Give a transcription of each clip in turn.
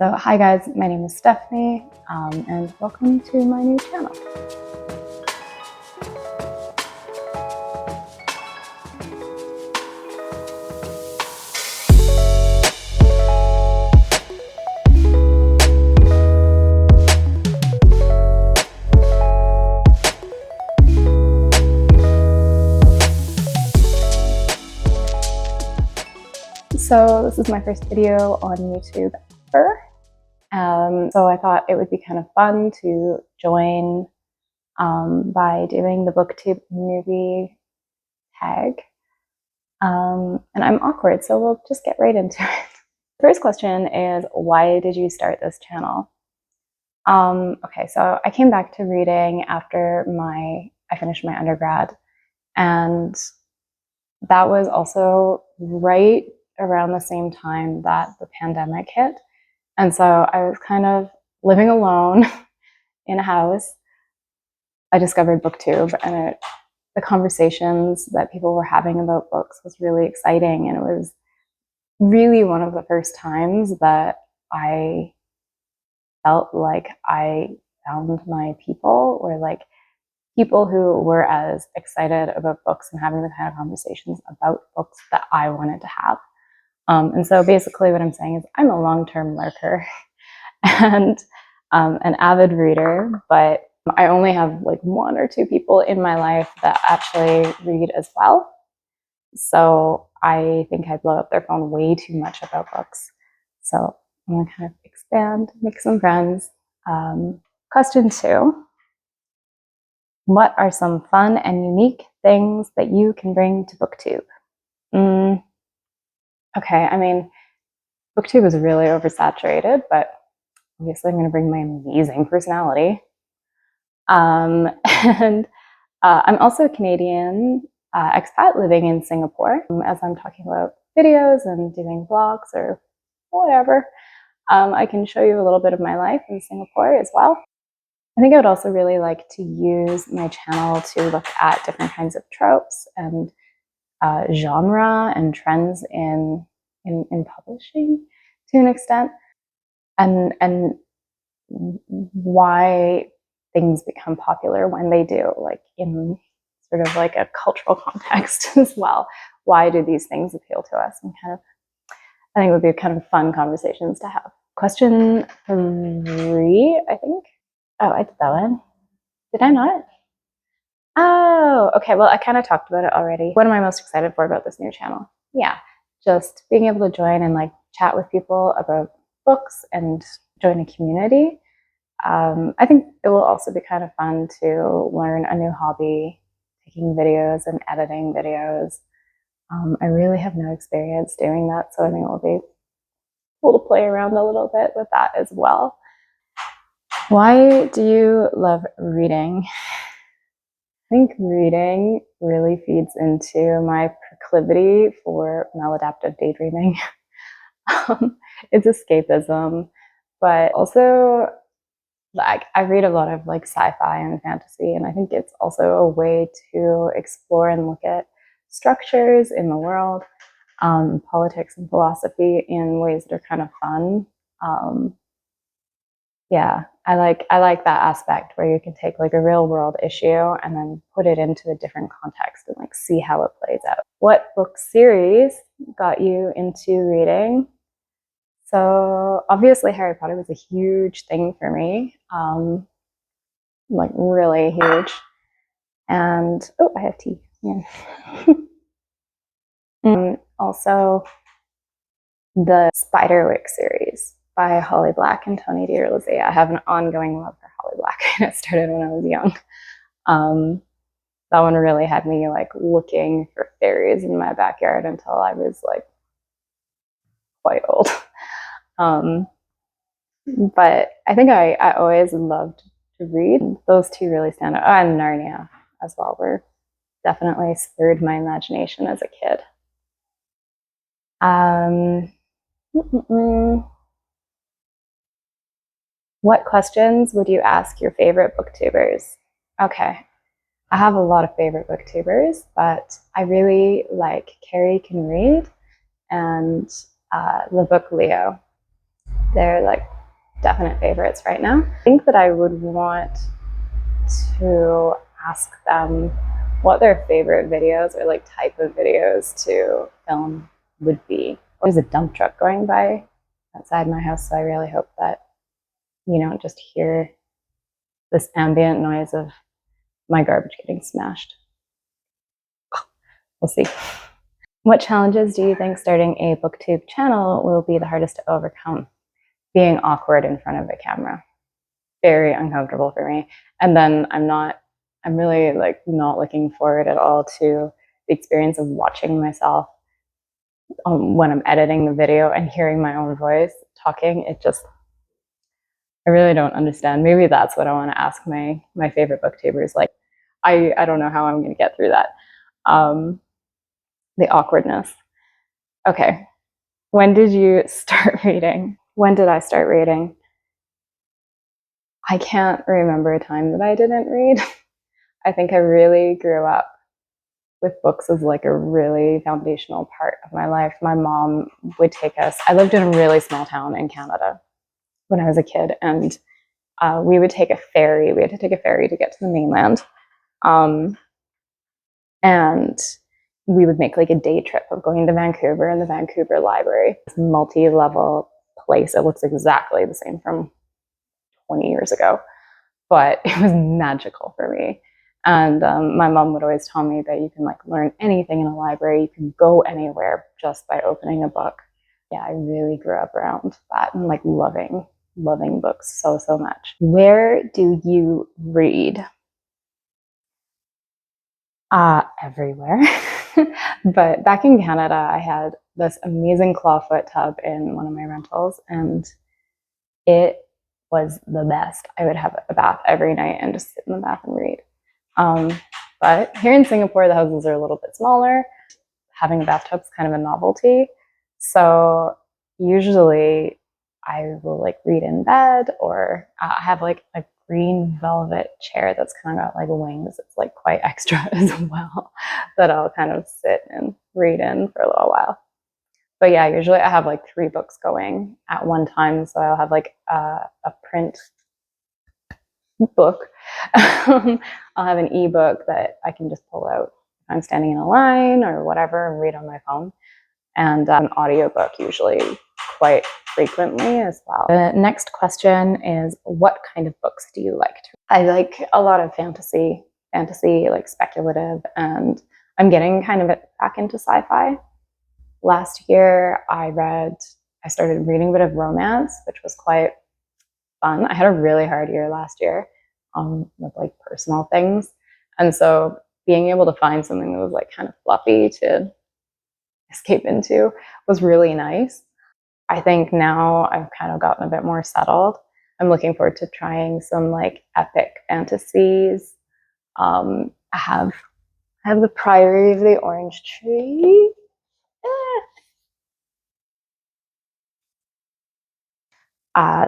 So hi guys, my name is Stephanie, and welcome to my new channel. So this is my first video on YouTube ever. So I thought it would be kind of fun to join by doing the Booktube Newbie Tag. And I'm awkward, so we'll just get right into it. First question is, why did you start this channel? Okay, so I came back to reading after I finished my undergrad, and that was also right around the same time that the pandemic hit. And so I was kind of living alone in a house. I discovered Booktube, and the conversations that people were having about books was really exciting. And it was really one of the first times that I felt like I found my people, or like people who were as excited about books and having the kind of conversations about books that I wanted to have. And so basically what I'm saying is I'm a long-term lurker and an avid reader, but I only have like one or two people in my life that actually read as well. So I think I blow up their phone way too much about books. So I'm gonna kind of expand, make some friends. Question 2. What are some fun and unique things that you can bring to Booktube? Okay, I mean, Booktube is really oversaturated, but obviously I'm going to bring my amazing personality. And I'm also a Canadian expat living in Singapore. As I'm talking about videos and doing vlogs or whatever, I can show you a little bit of my life in Singapore as well. I think I would also really like to use my channel to look at different kinds of tropes and genre and trends in publishing to an extent, and why things become popular when they do, like in sort of like a cultural context as well. Why do these things appeal to us? And kind of, I think it would be kind of fun conversations to have. Question 3, I think. Oh, I did that one. Did I not? Oh, okay. Well, I kind of talked about it already. What am I most excited for about this new channel? Yeah, just being able to join and like chat with people about books and join a community. I think it will also be kind of fun to learn a new hobby, taking videos and editing videos. I really have no experience doing that, so I think it will be cool to play around a little bit with that as well. Why do you love reading? I think reading really feeds into my proclivity for maladaptive daydreaming. It's escapism, but also like I read a lot of like sci-fi and fantasy, and I think it's also a way to explore and look at structures in the world, politics and philosophy in ways that are kind of fun. Yeah, I like that aspect where you can take like a real world issue and then put it into a different context and like see how it plays out. What book series got you into reading? So obviously Harry Potter was a huge thing for me, like really huge. And oh, I have tea. Yeah. Also the Spiderwick series by Holly Black and Tony DiRolizea. I have an ongoing love for Holly Black, and it started when I was young. That one really had me like looking for fairies in my backyard until I was like quite old. But I think I always loved to read. Those two really stand out. Oh, and Narnia as well were definitely spurred my imagination as a kid. What questions would you ask your favorite booktubers? Okay, I have a lot of favorite booktubers, but I really like Carrie Can Read and the book Leo. They're like definite favorites right now. I think that I would want to ask them what their favorite videos or like type of videos to film would be. There's a dump truck going by outside my house, so I really hope that you don't just hear this ambient noise of my garbage getting smashed. We'll see. What challenges do you think starting a booktube channel will be the hardest to overcome? Being awkward in front of a camera. Very uncomfortable for me. And then I'm really like not looking forward at all to the experience of watching myself when I'm editing the video and hearing my own voice talking. I really don't understand. Maybe that's what I want to ask my favorite booktubers. Like, I don't know how I'm going to get through that. The awkwardness. Okay. When did you start reading? When did I start reading? I can't remember a time that I didn't read. I think I really grew up with books as like a really foundational part of my life. My mom would take us, I lived in a really small town in Canada when I was a kid, and we would take a ferry. We had to take a ferry to get to the mainland. And we would make like a day trip of going to Vancouver and the Vancouver Library. This multi-level place. It looks exactly the same from 20 years ago, but it was magical for me. And my mom would always tell me that you can like learn anything in a library. You can go anywhere just by opening a book. Yeah, I really grew up around that and like loving books so much. Where do you read? Everywhere. But back in Canada, I had this amazing clawfoot tub in one of my rentals, and it was the best. I would have a bath every night and just sit in the bath and read. But here in Singapore, the houses are a little bit smaller. Having a bathtub is kind of a novelty. So usually I will like read in bed, or I have like a green velvet chair that's kind of got like wings. It's like quite extra as well, that I'll kind of sit and read in for a little while. But yeah, usually I have like 3 books going at one time. So I'll have like a print book. I'll have an ebook that I can just pull out if I'm standing in a line or whatever and read on my phone, and an audiobook usually quite frequently as well. The next question is, what kind of books do you like to read? I like a lot of fantasy like speculative, and I'm getting kind of back into sci-fi. Last year I started reading a bit of romance, which was quite fun. I had a really hard year last year with like personal things. And so being able to find something that was like kind of fluffy to escape into was really nice. I think now I've kind of gotten a bit more settled. I'm looking forward to trying some like epic fantasies. I have the Priory of the Orange Tree.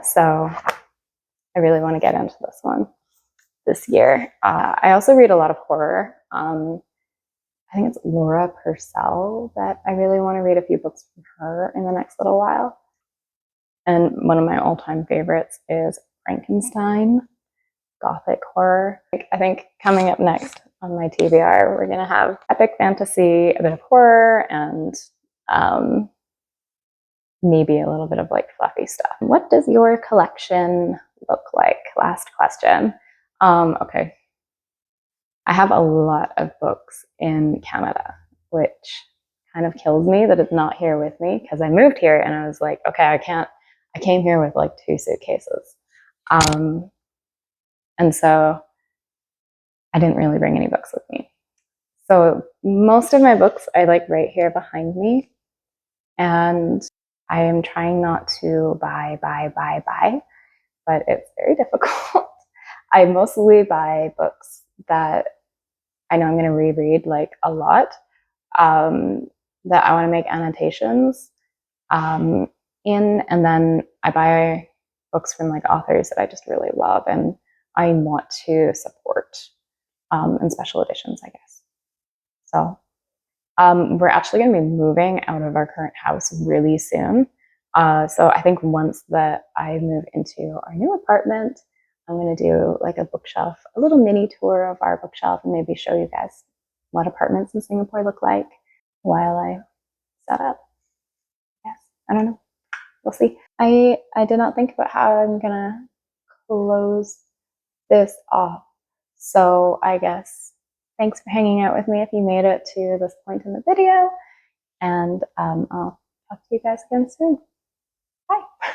So I really want to get into this one this year. I also read a lot of horror. I think it's Laura Purcell that I really want to read a few books from her in the next little while. And one of my all-time favorites is Frankenstein, gothic horror. I think coming up next on my TBR, we're going to have epic fantasy, a bit of horror, and maybe a little bit of like fluffy stuff. What does your collection look like? Last question. Okay. I have a lot of books in Canada, which kind of kills me that it's not here with me, because I moved here and I was like, okay, I came here with like 2 suitcases. And so I didn't really bring any books with me. So most of my books I like right here behind me. And I am trying not to buy, but it's very difficult. I mostly buy books that I know I'm going to reread like a lot, that I want to make annotations in, and then I buy books from like authors that I just really love and I want to support in special editions, I guess. So we're actually going to be moving out of our current house really soon. So I think once that I move into our new apartment, I'm going to do like a bookshelf, a little mini tour of our bookshelf, and maybe show you guys what apartments in Singapore look like while I set up. Yes, I don't know. We'll see. I did not think about how I'm going to close this off. So I guess thanks for hanging out with me if you made it to this point in the video, and I'll talk to you guys again soon. Bye.